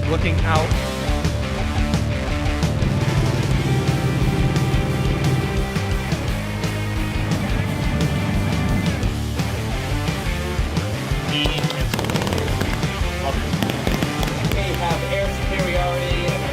looking out. They have air superiority and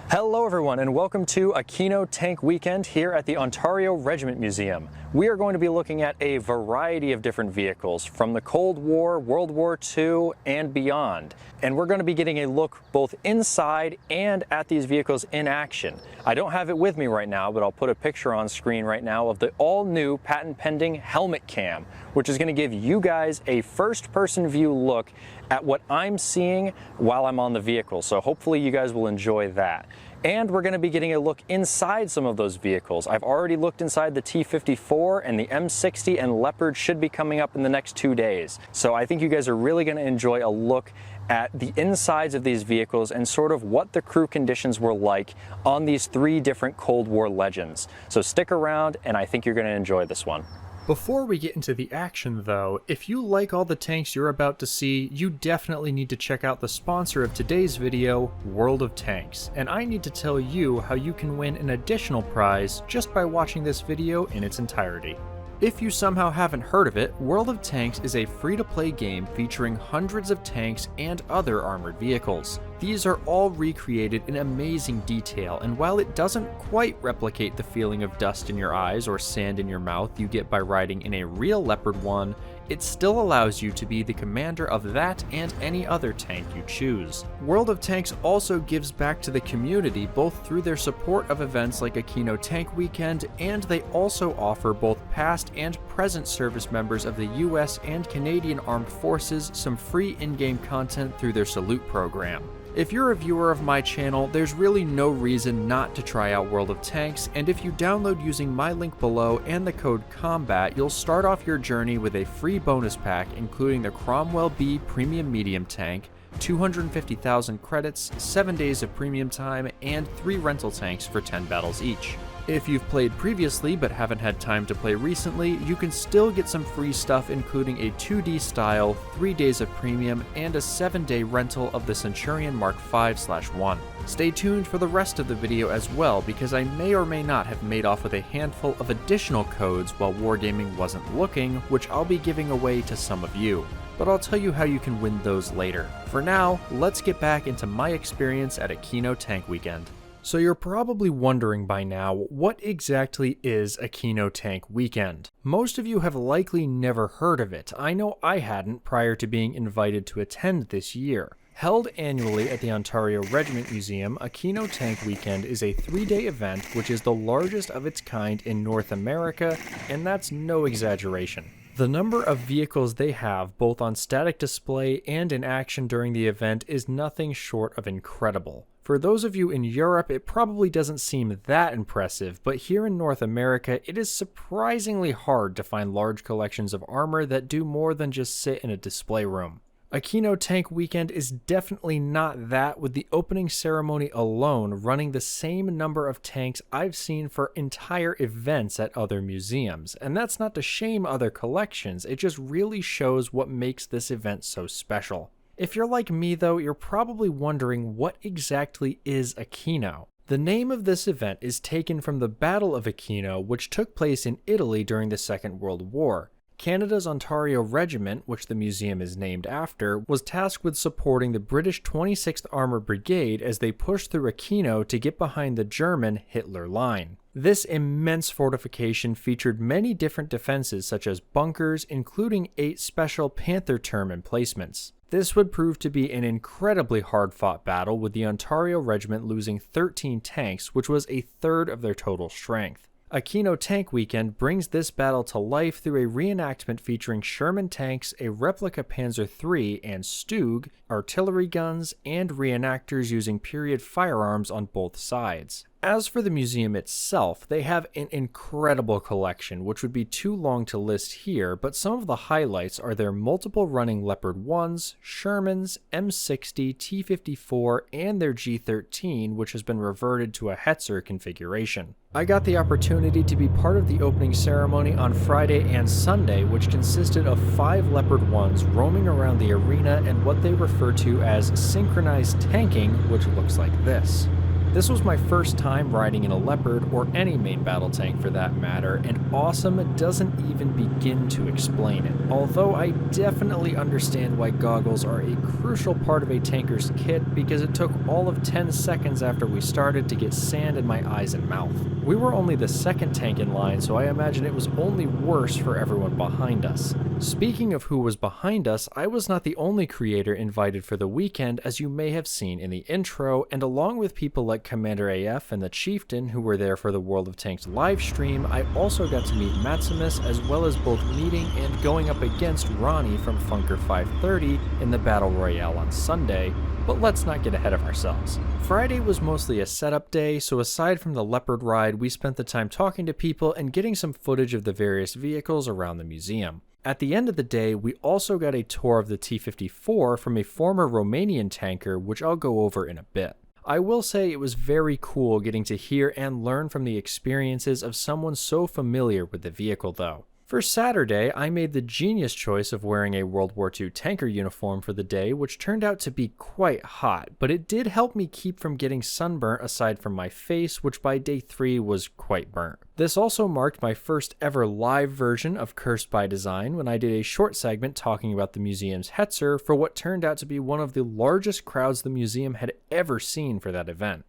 Hello everyone and welcome to Aquino Tank Weekend here at the Ontario Regiment Museum. We are going to be looking at a variety of different vehicles from the Cold War, World War II, and beyond. And we're going to be getting a look both inside and at these vehicles in action. I don't have it with me right now, but I'll put a picture on screen right now of the all-new patent-pending helmet cam, which is going to give you guys a first-person view look at what I'm seeing while I'm on the vehicle. So hopefully you guys will enjoy that. And we're going to be getting a look inside some of those vehicles. I've already looked inside the T-54 and the M60, and Leopard should be coming up in the next 2 days. So I think you guys are really going to enjoy a look at the insides of these vehicles and sort of what the crew conditions were like on these 3 different Cold War legends. So stick around and I think you're going to enjoy this one. Before we get into the action though, if you like all the tanks you're about to see, you definitely need to check out the sponsor of today's video, World of Tanks. And I need to tell you how you can win an additional prize just by watching this video in its entirety. If you somehow haven't heard of it, World of Tanks is a free-to-play game featuring hundreds of tanks and other armored vehicles. These are all recreated in amazing detail, and while it doesn't quite replicate the feeling of dust in your eyes or sand in your mouth you get by riding in a real Leopard 1, it still allows you to be the commander of that and any other tank you choose. World of Tanks also gives back to the community both through their support of events like Aquino Tank Weekend, and they also offer both past and present service members of the US and Canadian Armed Forces some free in-game content through their Salute program. If you're a viewer of my channel, there's really no reason not to try out World of Tanks, and if you download using my link below and the code COMBAT, you'll start off your journey with a free bonus pack including the Cromwell B Premium Medium Tank, 250,000 credits, 7 days of premium time, and 3 rental tanks for 10 battles each. If you've played previously but haven't had time to play recently, you can still get some free stuff including a 2D style, 3 days of premium, and a 7-day rental of the Centurion Mark 5/1. Stay tuned for the rest of the video as well, because I may or may not have made off with a handful of additional codes while Wargaming wasn't looking, which I'll be giving away to some of you. But I'll tell you how you can win those later. For now, let's get back into my experience at Aquino Tank Weekend. So you're probably wondering by now, what exactly is Aquino Tank Weekend? Most of you have likely never heard of it. I know I hadn't prior to being invited to attend this year. Held annually at the Ontario Regiment Museum, Aquino Tank Weekend is a 3-day event which is the largest of its kind in North America, and that's no exaggeration. The number of vehicles they have, both on static display and in action during the event, is nothing short of incredible. For those of you in Europe, it probably doesn't seem that impressive, but here in North America, it is surprisingly hard to find large collections of armor that do more than just sit in a display room. Aquino Tank Weekend is definitely not that, with the opening ceremony alone running the same number of tanks I've seen for entire events at other museums. And that's not to shame other collections, it just really shows what makes this event so special. If you're like me though, you're probably wondering what exactly is Aquino. The name of this event is taken from the Battle of Aquino, which took place in Italy during the Second World War. Canada's Ontario Regiment, which the museum is named after, was tasked with supporting the British 26th Armoured Brigade as they pushed through Aquino to get behind the German Hitler Line. This immense fortification featured many different defenses such as bunkers, including 8 special Panther term emplacements. This would prove to be an incredibly hard-fought battle, with the Ontario Regiment losing 13 tanks, which was a third of their total strength. Aquino Tank Weekend brings this battle to life through a reenactment featuring Sherman tanks, a replica Panzer III and Stug, artillery guns, and reenactors using period firearms on both sides. As for the museum itself, they have an incredible collection, which would be too long to list here, but some of the highlights are their multiple running Leopard 1s, Shermans, M60, T54, and their G13, which has been reverted to a Hetzer configuration. I got the opportunity to be part of the opening ceremony on Friday and Sunday, which consisted of 5 Leopard 1s roaming around the arena and what they refer to as synchronized tanking, which looks like this. This was my first time riding in a Leopard, or any main battle tank for that matter, and awesome doesn't even begin to explain it, although I definitely understand why goggles are a crucial part of a tanker's kit because it took all of 10 seconds after we started to get sand in my eyes and mouth. We were only the second tank in line, so I imagine it was only worse for everyone behind us. Speaking of who was behind us, I was not the only creator invited for the weekend, as you may have seen in the intro, and along with people like Commander AF and the Chieftain who were there for the World of Tanks live stream, I also got to meet Maximus, as well as both meeting and going up against Ronnie from Funker 530 in the Battle Royale on Sunday, but let's not get ahead of ourselves. Friday was mostly a setup day, so aside from the Leopard ride, we spent the time talking to people and getting some footage of the various vehicles around the museum. At the end of the day, we also got a tour of the T54 from a former Romanian tanker, which I'll go over in a bit. I will say it was very cool getting to hear and learn from the experiences of someone so familiar with the vehicle though. For Saturday, I made the genius choice of wearing a World War II tanker uniform for the day, which turned out to be quite hot, but it did help me keep from getting sunburnt aside from my face, which by day 3 was quite burnt. This also marked my first ever live version of Cursed by Design when I did a short segment talking about the museum's Hetzer for what turned out to be one of the largest crowds the museum had ever seen for that event.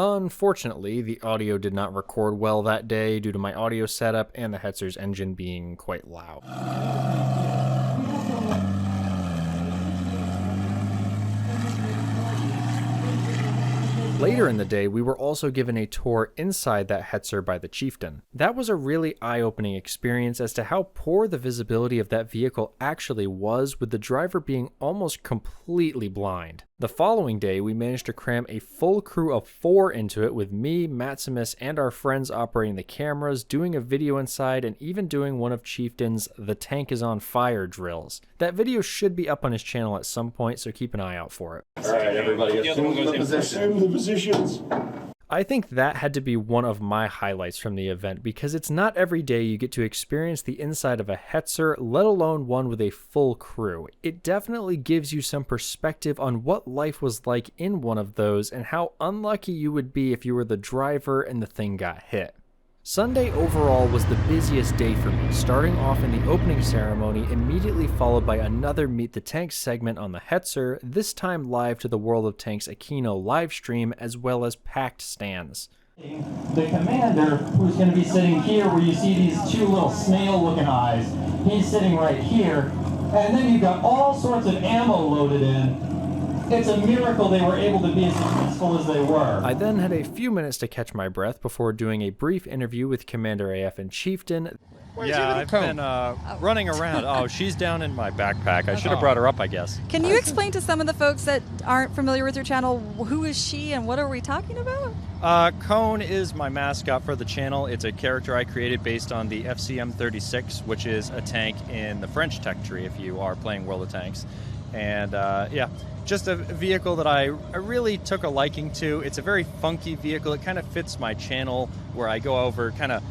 Unfortunately, the audio did not record well that day due to my audio setup and the Hetzer's engine being quite loud. Later in the day, we were also given a tour inside that Hetzer by the Chieftain. That was a really eye-opening experience as to how poor the visibility of that vehicle actually was, with the driver being almost completely blind. The following day, we managed to cram a full crew of 4 into it, with me, Maximus, and our friends operating the cameras, doing a video inside, and even doing one of Chieftain's "The Tank is on Fire" drills. That video should be up on his channel at some point, so keep an eye out for it. Alright, everybody, assume the positions. I think that had to be one of my highlights from the event, because it's not every day you get to experience the inside of a Hetzer, let alone one with a full crew. It definitely gives you some perspective on what life was like in one of those and how unlucky you would be if you were the driver and the thing got hit. Sunday overall was the busiest day for me, starting off in the opening ceremony, immediately followed by another Meet the Tanks segment on the Hetzer, this time live to the World of Tanks Aquino live stream, as well as packed stands. The commander, who's going to be sitting here where you see these 2 little snail-looking eyes, he's sitting right here, and then you've got all sorts of ammo loaded in. It's a miracle they were able to be as successful as they were. I then had a few minutes to catch my breath before doing a brief interview with Commander AF and Chieftain. Yeah, I've been running around. Oh, she's down in my backpack. I should have brought her up, I guess. Can you explain to some of the folks that aren't familiar with your channel, who is she and what are we talking about? Cone is my mascot for the channel. It's a character I created based on the FCM-36, which is a tank in the French tech tree if you are playing World of Tanks. And yeah, just a vehicle that I really took a liking to. It's a very funky vehicle. It kind of fits my channel where I go over kind of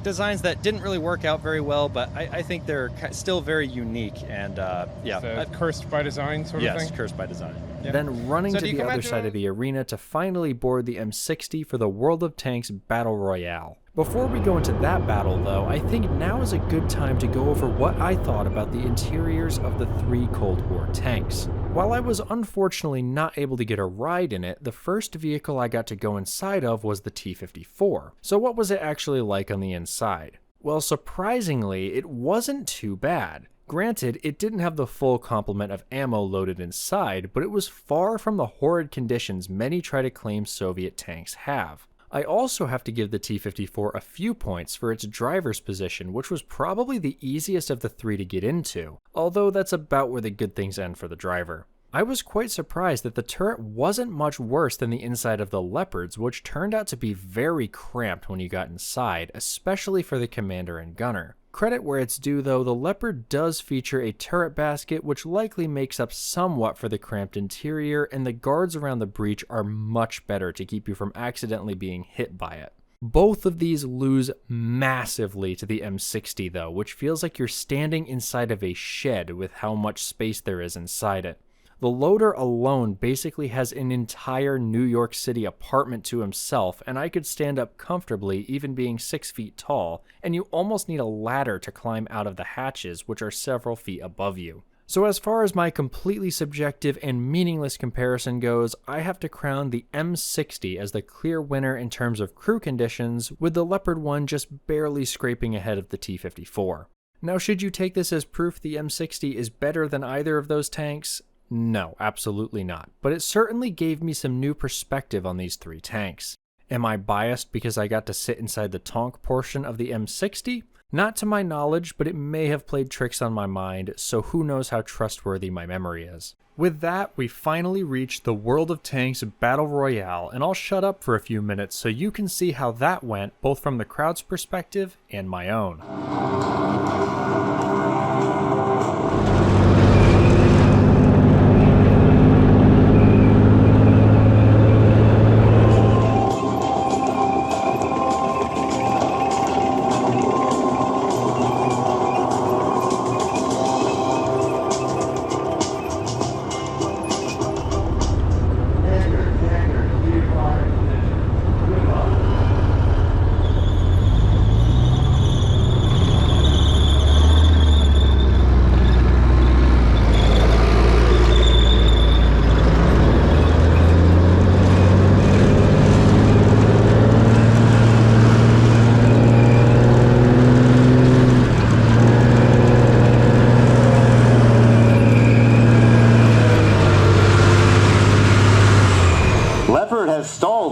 designs that didn't really work out very well, but I think they're still very unique. And yeah. Cursed by Design sort of thing? Yes, Cursed by Design. Yeah. Then running to the other side of the arena to finally board the M60 for the World of Tanks Battle Royale. Before we go into that battle though, I think now is a good time to go over what I thought about the interiors of the 3 Cold War tanks. While I was unfortunately not able to get a ride in it, the first vehicle I got to go inside of was the T-54. So what was it actually like on the inside? Well, surprisingly, it wasn't too bad. Granted, it didn't have the full complement of ammo loaded inside, but it was far from the horrid conditions many try to claim Soviet tanks have. I also have to give the T-54 a few points for its driver's position, which was probably the easiest of the 3 to get into, although that's about where the good things end for the driver. I was quite surprised that the turret wasn't much worse than the inside of the Leopards, which turned out to be very cramped when you got inside, especially for the commander and gunner. Credit where it's due though, the Leopard does feature a turret basket which likely makes up somewhat for the cramped interior, and the guards around the breach are much better to keep you from accidentally being hit by it. Both of these lose massively to the M60 though, which feels like you're standing inside of a shed with how much space there is inside it. The loader alone basically has an entire New York City apartment to himself, and I could stand up comfortably even being 6 feet tall, and you almost need a ladder to climb out of the hatches, which are several feet above you. So as far as my completely subjective and meaningless comparison goes, I have to crown the M60 as the clear winner in terms of crew conditions, with the Leopard 1 just barely scraping ahead of the T-54. Now, should you take this as proof the M60 is better than either of those tanks? No, absolutely not, but it certainly gave me some new perspective on these three tanks. Am I biased because I got to sit inside the tonk portion of the M60? Not to my knowledge, but it may have played tricks on my mind, so who knows how trustworthy my memory is. With that, we finally reached the World of Tanks Battle Royale, and I'll shut up for a few minutes so you can see how that went, both from the crowd's perspective and my own.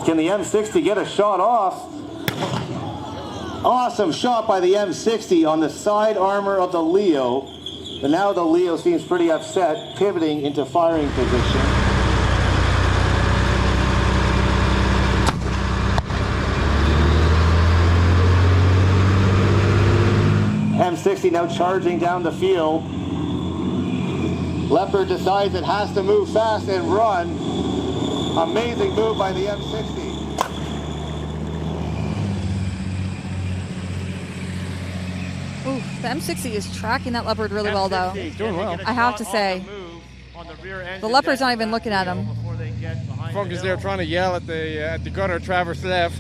Can the M60 get a shot off? Awesome shot by the M60 on the side armor of the Leo. But now the Leo seems pretty upset, pivoting into firing position. M60 now charging down the field. Leopard decides it has to move fast and run. Amazing move by the M60. Ooh, the M60 is tracking that Leopard really well, though. He's doing well. I have to say. The Leopard's not even looking at him. Focus there trying to yell at the gunner, Traverse left.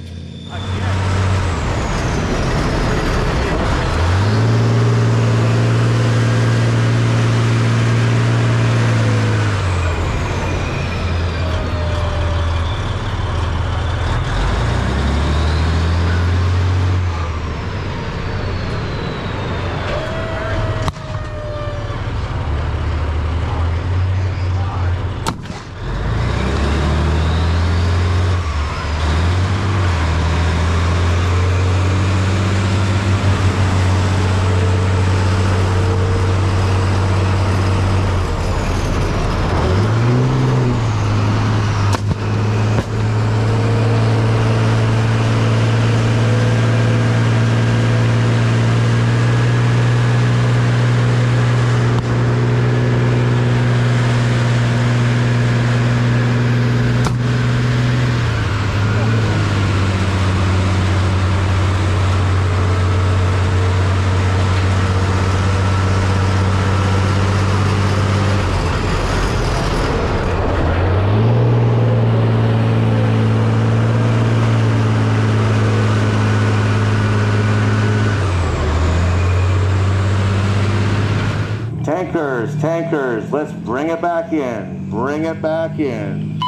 Tankers, let's bring it back in. Bring it back in.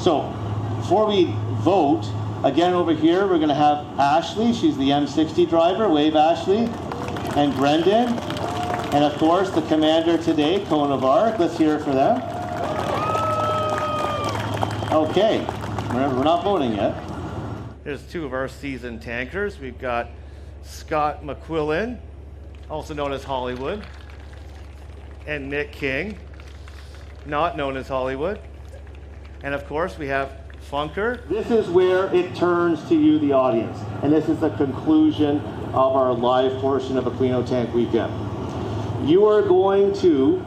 So, before we vote, again over here, we're going to have Ashley. She's the M60 driver. Wave, Ashley. And Brendan. And, of course, the commander today, ConeOfArc. Let's hear it for them. Okay. We're not voting yet. Here's two of our seasoned tankers. We've got Scott McQuillan, also known as Hollywood, and Mick King. not known as Hollywood. And of course, we have Funker. This is where it turns to you, the audience. And this is the conclusion of our live portion of Aquino Tank Weekend. You are going to,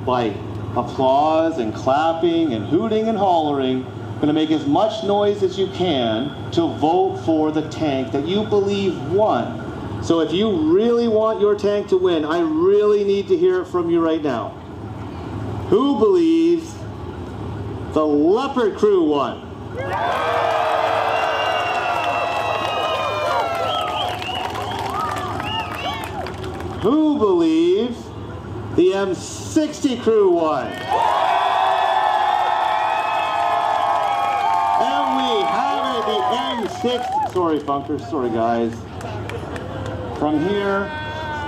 by applause and clapping and hooting and hollering, going to make as much noise as you can to vote for the tank that you believe won. So if you really want your tank to win, I really need to hear it from you right now. Who believes the Leopard Crew won? Who believes the M60 crew won? And we have it, the M60. Sorry, Funkers. Sorry, guys. From here,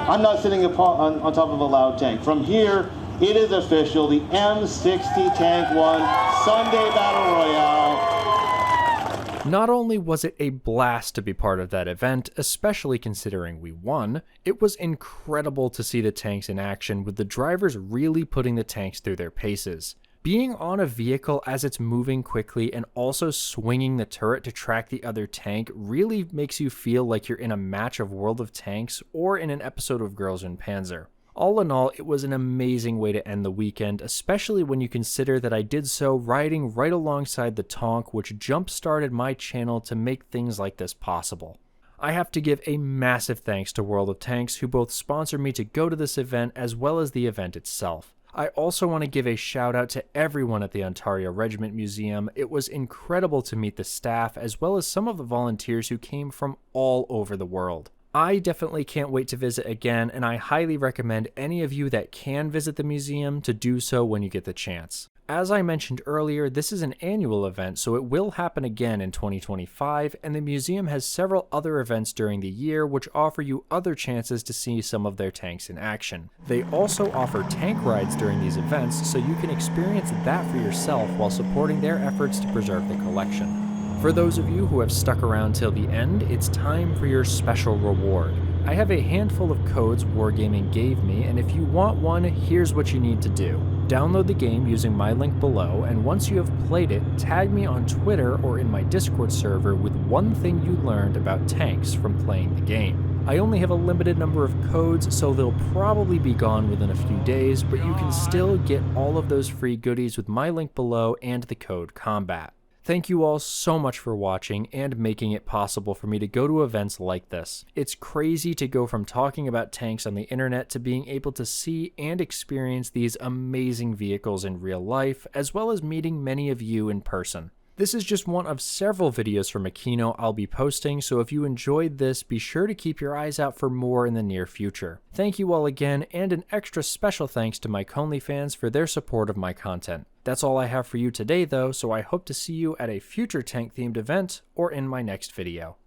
I'm not sitting on top of a loud tank. From here, it is official. The M60 tank won Sunday Battle Royale. Not only was it a blast to be part of that event, especially considering we won, it was incredible to see the tanks in action with the drivers really putting the tanks through their paces. Being on a vehicle as it's moving quickly and also swinging the turret to track the other tank really makes you feel like you're in a match of World of Tanks or in an episode of Girls in Panzer. All in all, it was an amazing way to end the weekend, especially when you consider that I did so riding right alongside the Tonk, which jump-started my channel to make things like this possible. I have to give a massive thanks to World of Tanks, who both sponsored me to go to this event as well as the event itself. I also want to give a shout out to everyone at the Ontario Regiment Museum. It was incredible to meet the staff as well as some of the volunteers who came from all over the world. I definitely can't wait to visit again, and I highly recommend any of you that can visit the museum to do so when you get the chance. As I mentioned earlier, this is an annual event, so it will happen again in 2025, and the museum has several other events during the year which offer you other chances to see some of their tanks in action. They also offer tank rides during these events, so you can experience that for yourself while supporting their efforts to preserve the collection. For those of you who have stuck around till the end, it's time for your special reward. I have a handful of codes Wargaming gave me, and if you want one, here's what you need to do. Download the game using my link below, and once you have played it, tag me on Twitter or in my Discord server with one thing you learned about tanks from playing the game. I only have a limited number of codes, so they'll probably be gone within a few days, but you can still get all of those free goodies with my link below and the code COMBAT. Thank you all so much for watching and making it possible for me to go to events like this. It's crazy to go from talking about tanks on the internet to being able to see and experience these amazing vehicles in real life, as well as meeting many of you in person. This is just one of several videos from Aquino I'll be posting, so if you enjoyed this, be sure to keep your eyes out for more in the near future. Thank you all again, and an extra special thanks to my ConelyFans for their support of my content. That's all I have for you today though, so I hope to see you at a future tank-themed event or in my next video.